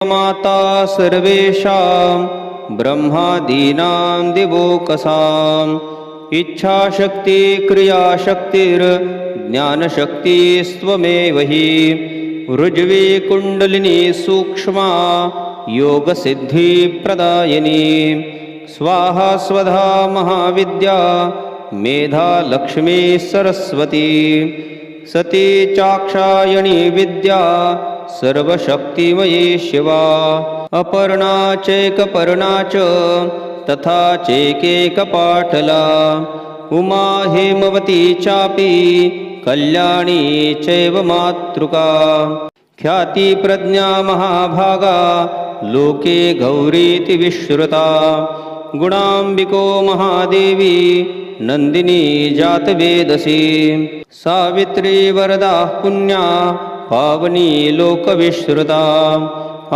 माता सर्वेषां ब्रह्मादीनां दिवोकसाम् इच्छाशक्ति क्रियाशक्तिर्ज्ञानशक्तिस्त्वमेव हि ऋज्वी कुण्डलिनी सूक्ष्मा योगसिद्धिप्रदायिनी स्वाहा स्वधा महाविद्या मेधा लक्ष्मी सरस्वती सती चाक्षायणी विद्या सर्वशक्तिमयी शिवा अपर्णा चैकपर्णा च तथा चैकेकपाटला उमा हेमवती चापि कल्याणी चैव मातृका ख्यातिप्रज्ञा महाभागा लोके गौरीति विश्रुता गुणाम्बिको महादेवी नन्दिनी जातवेदसी सावित्री वरदा पुण्या पावनी लोकविश्रुता